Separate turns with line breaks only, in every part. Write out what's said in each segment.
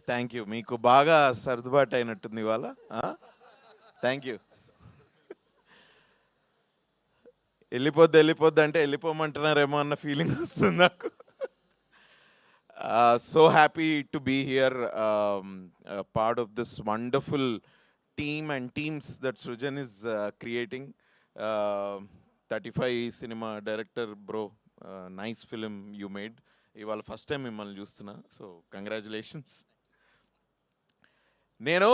Thank you. మీకు బాగా సర్దుబాటు అయినట్టుంది ఇవాళ. Thank you. వెళ్ళిపోద్ది అంటే వెళ్ళిపోమంటున్నారేమో అన్న ఫీలింగ్ వస్తుంది నాకు. So happy to be here, part of this wonderful team and teams that Srujan is creating. 35 cinema director bro, nice film you made. ఇవాళ ఫస్ట్ టైం మిమ్మల్ని చూస్తున్నా, సో కంగ్రాచులేషన్స్. నేను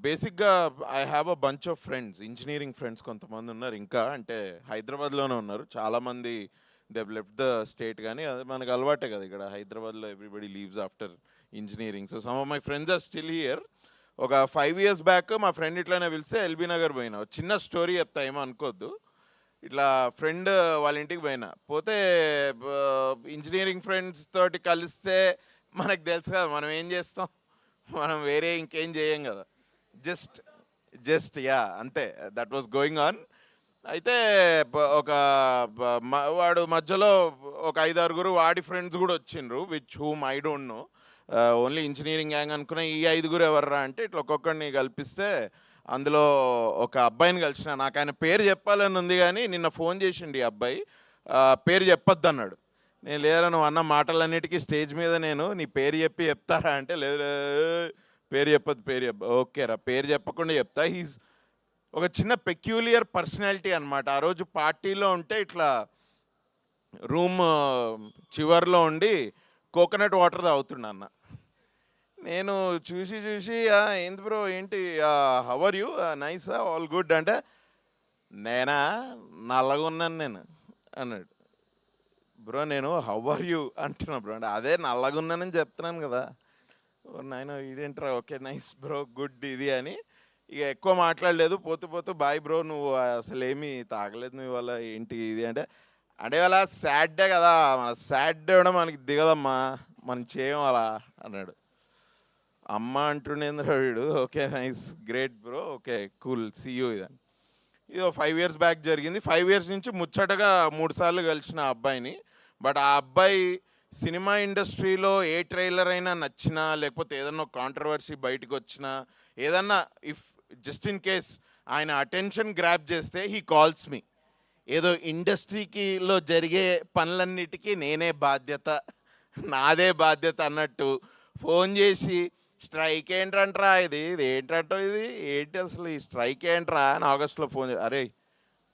బేసిక్గా I have a bunch of friends, engineering friends కొంతమంది ఉన్నారు, ఇంకా అంటే హైదరాబాద్లోనే ఉన్నారు. చాలామంది దే లెఫ్ట్ ద స్టేట్, కానీ అది మనకు అలవాటే కదా ఇక్కడ హైదరాబాద్లో, everybody leaves after engineering. So some of my friends are still here. ఒక 5 years బ్యాక్ మా ఫ్రెండ్ ఇట్లానే పిలిస్తే ఎల్బీ నగర్ పోయినా. చిన్న స్టోరీ చెప్తా, ఏమో అనుకోవద్దు. ఇట్లా ఫ్రెండ్ వాళ్ళ ఇంటికి పోతే ఇంజనీరింగ్ ఫ్రెండ్స్ తోటి కలిస్తే మనకు తెలుసు కదా మనం ఏం చేస్తాం, మనం వేరే ఇంకేం చేయం కదా. జస్ట్ జస్ట్ యా అంతే, దట్ వాస్ గోయింగ్ ఆన్. అయితే ఒక వాడు మధ్యలో ఒక 5-6 వాడి ఫ్రెండ్స్ కూడా వచ్చిండ్రు, which whom I don't know. Only engineering gang అనుకున్న. ఈ 5 ఎవర్రా అంటే ఇట్లా ఒక్కొక్కడిని కల్పిస్తే అందులో ఒక అబ్బాయిని కలిసిన. నాకు ఆయన పేరు చెప్పాలని ఉంది, కానీ నిన్న ఫోన్ చేసిండు ఈ అబ్బాయి, పేరు చెప్పొద్దు అన్నాడు. నేను లేదా నువ్వు అన్న మాటలన్నిటికీ స్టేజ్ మీద నేను నీ పేరు చెప్పి చెప్తారా అంటే, లేదు పేరు చెప్పొద్దు. ఓకే రా, పేరు చెప్పకుండా చెప్తా. హీస్ ఒక చిన్న పెక్యూలియర్ పర్సనాలిటీ అనమాట. ఆ రోజు పార్టీలో ఉంటే ఇట్లా రూమ్ చివర్లో ఉండి కోకోనట్ వాటర్ తాగుతున్నా అన్న. నేను చూసి ఏంది బ్రో ఏంటి, how are you, nice, all good అంటే, నేనా నల్లగా ఉన్నాను నేను అన్నాడు. బ్రో నేను హౌ ఆర్ యూ అంటున్నా బ్రో అంటే, అదే నల్లగా ఉన్నానని చెప్తున్నాను కదా. నాయన ఇదేంట్రా, ఓకే నైస్ బ్రో గుడ్ ఇది అని ఇక ఎక్కువ మాట్లాడలేదు. పోతూ బాయ్ బ్రో, నువ్వు అసలు ఏమీ తాగలేదు నువ్వు ఇవాళ, ఏంటి ఇది అంటే, అంటే ఇవాళ సాడ్ డే కదా, మన సాడ్ డే కూడా మనకి దిగదమ్మా, మనం చేయం అలా అన్నాడు. అమ్మ అంటుండేంద్ర వీడు. Okay nice great bro, okay cool see you ఇదని. ఇది 5 years బ్యాక్ జరిగింది. 5 years నుంచి ముచ్చటగా 3 సార్లు కలిసిన ఆ అబ్బాయిని. బట్ ఆ అబ్బాయి సినిమా ఇండస్ట్రీలో ఏ ట్రైలర్ అయినా నచ్చినా, లేకపోతే ఏదన్నా కాంట్రవర్సీ బయటకు వచ్చినా, ఏదన్నా ఇఫ్ జస్ట్ ఇన్ కేస్ ఆయన అటెన్షన్ గ్రాప్ చేస్తే హీ కాల్స్ మీ. ఏదో ఇండస్ట్రీకిలో జరిగే పనులన్నిటికీ నేనే బాధ్యత, నాదే బాధ్యత అన్నట్టు ఫోన్ చేసి, స్ట్రైక్ ఏంటంట్రా ఇది ఏంటంటో ఇది ఏంటి అసలు ఈ స్ట్రైక్ ఏంట్రా అని ఆగస్టులో ఫోన్ అరే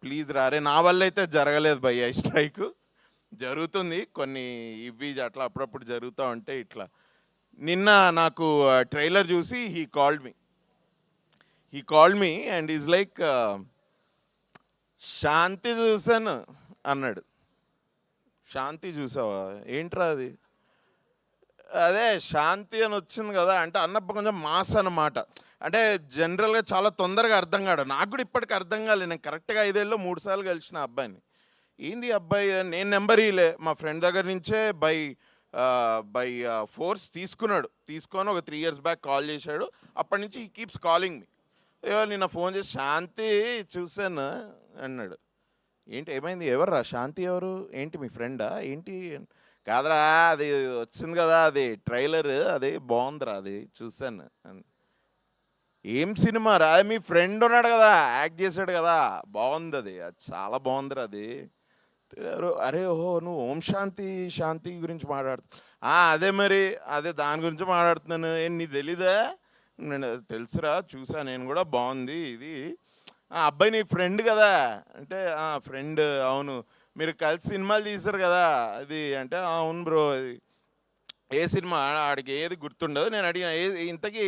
ప్లీజ్ రా, అరే నా వల్ల అయితే జరగలేదు భయ్య ఈ స్ట్రైక్, జరుగుతుంది కొన్ని ఇవి అట్లా అప్పుడప్పుడు జరుగుతూ ఉంటే ఇట్లా. నిన్న నాకు ట్రైలర్ చూసి he called me and is like, Shanti చూసాను అన్నాడు. శాంతి చూసావా, ఏంట్రా అది, అదే శాంతి అని వచ్చింది కదా అంటే, అన్నప్పుడు కొంచెం మాస్ అన్నమాట. అంటే జనరల్గా చాలా తొందరగా అర్థం కాడు, నాకు కూడా ఇప్పటికి అర్థం కాలేదు. నేను కరెక్ట్గా 5 ఏళ్ళలో 3 సార్లు కలిసిన అబ్బాయిని. ఏంది అబ్బాయి, నేను నెంబర్ ఇలే మా ఫ్రెండ్ దగ్గర నుంచే బై ఫోర్స్ తీసుకొని ఒక 3 years బ్యాక్ కాల్ చేశాడు. అప్పటి నుంచి ఈ కీప్స్ కాలింగ్ మీ. నిన్న ఫోన్ చేసి శాంతి చూశాను అన్నాడు. ఏంటి ఏమైంది, ఎవర్రా శాంతి ఎవరు, ఏంటి మీ ఫ్రెండా ఏంటి, కాదరా అది వచ్చింది కదా అది ట్రైలర్, అది బాగుందిరా అది చూశాను. ఏం సినిమా రా, మీ ఫ్రెండ్ ఉన్నాడు కదా యాక్ట్ చేశాడు కదా, బాగుంది అది చాలా బాగుందిరా అది. అరే ఓహో నువ్వు ఓం శాంతి గురించి మాట్లాడుతు, అదే మరి అదే దాని గురించి మాట్లాడుతున్నాను. ఏం నీ తెలీదా, నేను తెలుసురా చూసా నేను కూడా, బాగుంది ఇది. అబ్బాయి నీ ఫ్రెండ్ కదా అంటే, ఫ్రెండ్ అవును, మీరు కలిసి సినిమాలు తీశారు కదా అది అంటే, అవును బ్రో అది ఏ సినిమా, ఆడికి ఏది గుర్తుండదు. నేను అడిగిన ఇంతకీ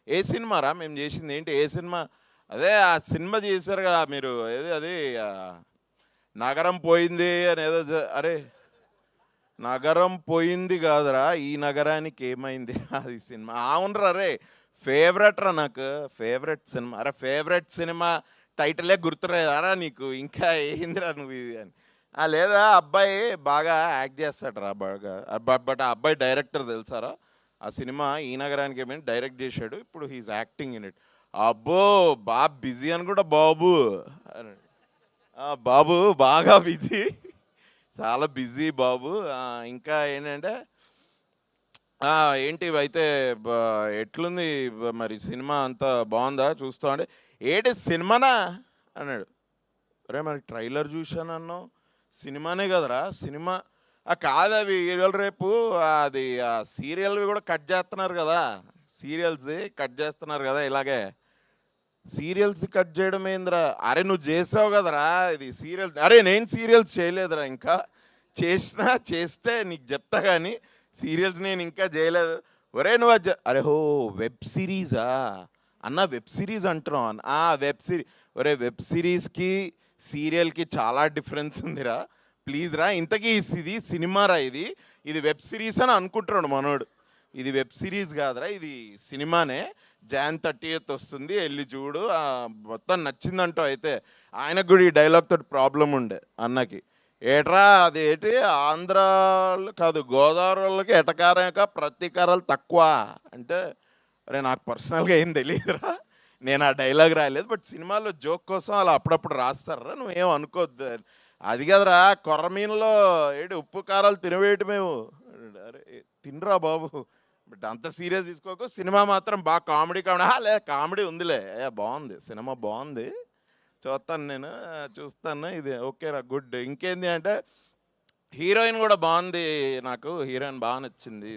ఏ సినిమా రా మేము చేసింది ఏంటి, ఏ సినిమా, అదే ఆ సినిమా చేశారు కదా మీరు, ఏది అది నగరం పోయింది అని ఏదో, అరే నగరం పోయింది కాదురా, ఈ నగరానికి ఏమైంది అది సినిమా. అవునరా రే, ఫేవరెట్ రా నాకు, ఫేవరెట్ సినిమా. అరే ఫేవరెట్ సినిమా టైటిలే గుర్తురారా నీకు, ఇంకా ఏందిరా నువ్వు ఇది అని. లేదా అబ్బాయి బాగా యాక్ట్ చేస్తాడు రా బాగా, బట్ ఆ అబ్బాయి డైరెక్టర్ తెలుసారా, ఆ సినిమా ఈ నగరానికి ఏమైనా డైరెక్ట్ చేశాడు, ఇప్పుడు హీస్ యాక్టింగ్ ఇన్ ఇట్. అబ్బో బాగా బిజీ అని కూడా బాబు అన్నాడు. బాబు బాగా బిజీ, చాలా బిజీ బాబు. ఇంకా ఏంటంటే ఆ! ఏంటి అయితే బ ఎట్లుంది మరి సినిమా అంతా బావుందా చూస్తావా అంటే, "ఏటి సినిమానా?" అన్నాడు. "ఒరేయ్! మరి ట్రైలర్ చూశానన్నావు. సినిమానే కదరా! సినిమా" కాదవి ఇవాళ రేపు అది సీరియల్‌వి కూడా కట్ చేస్తున్నారు కదా! సీరియల్స్‌ది కట్ చేస్తున్నారు కదా! ఇలాగే. సీరియల్స్ కట్ చేయడం ఏందిరా? అరె! నువ్వు చేసావు కదరా! ఇది సీరియల్స్ అరె! నేను సీరియల్స్ చేయలేదురా ఇంకా. చేసినా చేస్తే నీకు చెప్తా గానీ, సీరియల్స్ నేను ఇంకా చేయలేదు. ఒరేయ్! నువ్వు అది అరె! హో! వెబ్ సీరీసా? అన్న వెబ్ సీరీస్ అంటున్నావా? వెబ్ ఒరేయ్! వెబ్ సీరీస్‌కి, సీరియల్‌కి చాలా డిఫరెన్స్ ఉందిరా. ప్లీజ్ రా ఇంతకీ ఇది సినిమారా ఇది. ఇది వెబ్ సీరీస్ అని అనుకుంటున్నాడు మనోడు. ఇది వెబ్ సీరీస్ కాదురా ఇది సినిమానే. జాన్ 30th వస్తుంది ఎళ్ళి చూడు. మొత్తం నచ్చిందంటావు అయితే. ఆయనకు కూడా ఈ డైలాగ్ తోటి ప్రాబ్లమ్ ఉండే అన్నకి. ఏట్రా అదేంటి ఆంధ్రాలో కాదు గోదావరోళ్ళకి ఎటకారక ప్రతీకారాలు తక్కువ అంటే, అరే నాకు పర్సనల్‌గా ఏం తెలీదురా. నేను ఆ డైలాగ్ రాయలేదు. బట్ సినిమాలో జోక్ కోసం అలా అప్పుడప్పుడు రాస్తార్రా నువ్వేం అనుకోవద్దు. అది కాదురా కొర్రమీనులో ఏంటి ఉప్పు కారాలు తినవేయటమేమో. అరే తినరా బాబు. బట్ అంత సీరియస్ తీసుకోకు. సినిమా మాత్రం బాగా కామెడీ కామెడీ లేదు కామెడీ ఉందిలే. బాగుంది సినిమా బాగుంది. చూస్తాను నేను చూస్తాను ఇది ఓకేరా గుడ్. ఇంకేంది అంటే హీరోయిన్ కూడా బాగుంది. నాకు హీరోయిన్ బాగా నచ్చింది.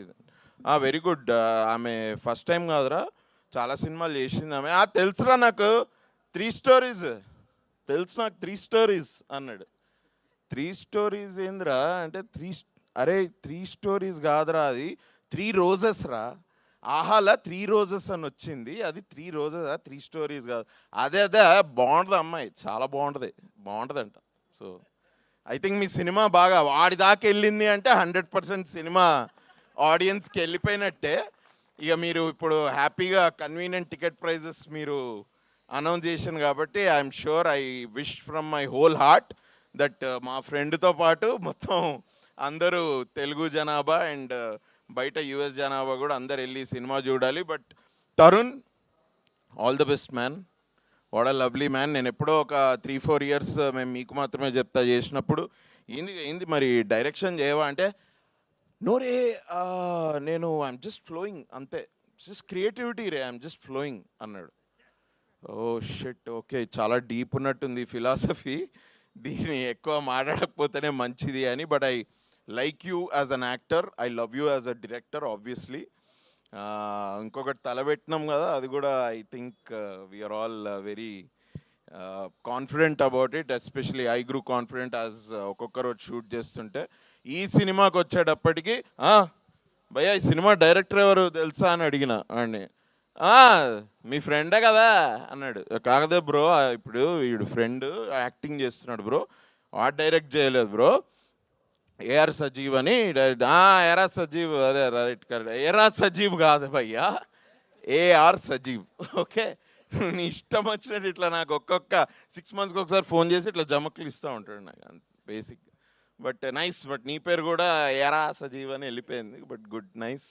Very good. ఆమె ఫస్ట్ టైం కాదురా చాలా సినిమాలు చేసింది ఆమె. తెలుసురా నాకు 3 స్టోరీస్ తెలుసు నాకు 3 స్టోరీస్ అన్నాడు. 3 స్టోరీస్ ఏందిరా అంటే అరే 3 స్టోరీస్ కాదురా అది 3 రోజెస్ రా. ఆహాల 3 రోజెస్ అని వచ్చింది. అది 3 రోజెస్ 3 స్టోరీస్ కాదు. అదే బాగుంటుంది అమ్మాయి చాలా బాగుంటుంది. బాగుంటుందంట. సో ఐ థింక్ మీ సినిమా బాగా వాడి దాకా వెళ్ళింది అంటే 100% సినిమా ఆడియన్స్కి వెళ్ళిపోయినట్టే. ఇక మీరు ఇప్పుడు హ్యాపీగా కన్వీనియంట్ టికెట్ ప్రైజెస్ మీరు అనౌన్స్ చేశాను కాబట్టి I'm sure I wish from my whole heart that మా ఫ్రెండ్తో పాటు మొత్తం అందరూ తెలుగు జనాభా అండ్ బయట యుఎస్ జనాభా కూడా అందరు వెళ్ళి సినిమా చూడాలి. But Tarun all the best man. What a lovely man. నేను ఎప్పుడో ఒక 3-4 ఇయర్స్ మేము మీకు మాత్రమే చెప్తా చేసినప్పుడు ఏంది ఏంది మరి డైరెక్షన్ చేయవా అంటే నోరే నేను ఐఎమ్ జస్ట్ ఫ్లోయింగ్ అంతే. జస్ట్ క్రియేటివిటీ రే ఐఎమ్ జస్ట్ ఫ్లోయింగ్ అన్నాడు. ఓ షిట్ ఓకే చాలా డీప్ ఉన్నట్టుంది ఫిలాసఫీ. దీన్ని ఎక్కువ మాట్లాడకపోతేనే మంచిది అని. But I like you as an actor. I love you as a director obviously. ఇంకొకటి తలబెట్టినాం కదా అది కూడా I think we're all very confident about it. Especially I grew confident as ఒక్కొక్క రోజు షూట్ చేస్తుంటే. ఈ సినిమాకి వచ్చేటప్పటికి భయ్యా ఈ సినిమా డైరెక్టర్ ఎవరు తెలుసా అని అడిగిన వాడిని. మీ ఫ్రెండే కదా అన్నాడు. కాకదే బ్రో ఇప్పుడు వీడు ఫ్రెండ్ యాక్టింగ్ చేస్తున్నాడు బ్రో వాడు డైరెక్ట్ చేయలేదు బ్రో ఏఆర్ సజీవ్ అని ఏఆర్ సజీవ్ అదే రైట్ కరెక్ట్. ఏఆర్ సజీవ్ కాదు భయ్యా ఏఆర్ సజీవ్. ఓకే నీ ఇష్టం వచ్చినట్టు ఇట్లా నాకు ఒక్కొక్క 6 monthsకి ఒకసారి ఫోన్ చేసి ఇట్లా జమక్లు ఇస్తూ ఉంటాడు నాకు బేసిక్. But nice. బట్ నీ పేరు కూడా ఏరా సజీవ్ అని వెళ్ళిపోయింది. But good nice.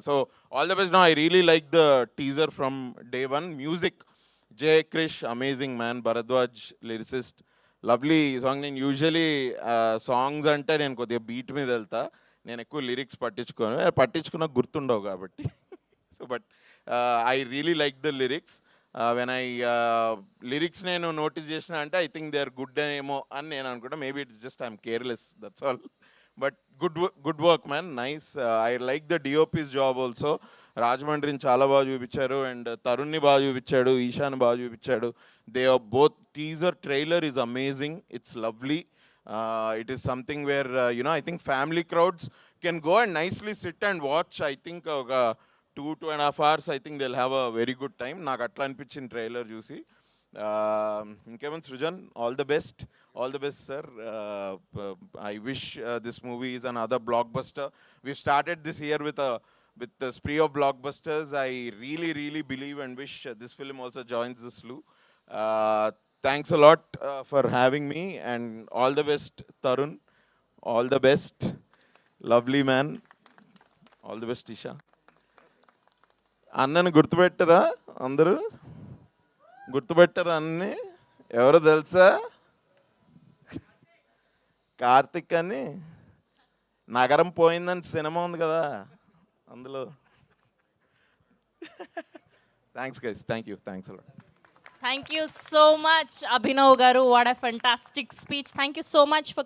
So all the best. No I really like the teaser from day 1. Music J Krish amazing man. Bharadwaj lyricist lovely song. నేను యూజువలీ సాంగ్స్ అంటే నేను కొద్దిగా బీట్ మీద వెళ్తా. నేను ఎక్కువ లిరిక్స్ పట్టించుకున్నా గుర్తుండవు కాబట్టి. So but I really like the lyrics. When I lyrics నేను నోటీస్ చేసిన అంటే I think they are good ఏమో అని నేను అనుకుంటా. Maybe it's just I'm careless that's all. But good work man nice. I like the DOP's job also. రాజమండ్రిని చాలా బాగా చూపించారు అండ్ తరుణ్ని బాగా చూపించాడు ఈశాన్ బాగా చూపించాడు. They are both teaser trailer is amazing. It's lovely. It is something where I think family crowds can go and nicely sit and watch. I think ఒక 2.5 hours I think they'll have a very good time. నాకు అట్లా అనిపించింది trailer చూసి. ఇంకేమైనా Srujan all the best. All the best sir. I wish this movie is an other blockbuster. We started this year with the spree of blockbusters. I really believe and wish this film also joins the slew. Thanks a lot for having me and all the best Tarun. All the best. Lovely man. All the best Isha. అన్నని గుర్తుపెట్టరా అందరూ? గుర్తుపెట్టరా అన్ని? ఎవరో తెలుసా? కార్తిక్ అని నగరం పోయిందని cinema ఉంది కదా అందులో thanks guys, thanks a lot.
Thank you so much, Abhinav Garu. What a fantastic speech. Thank you so much for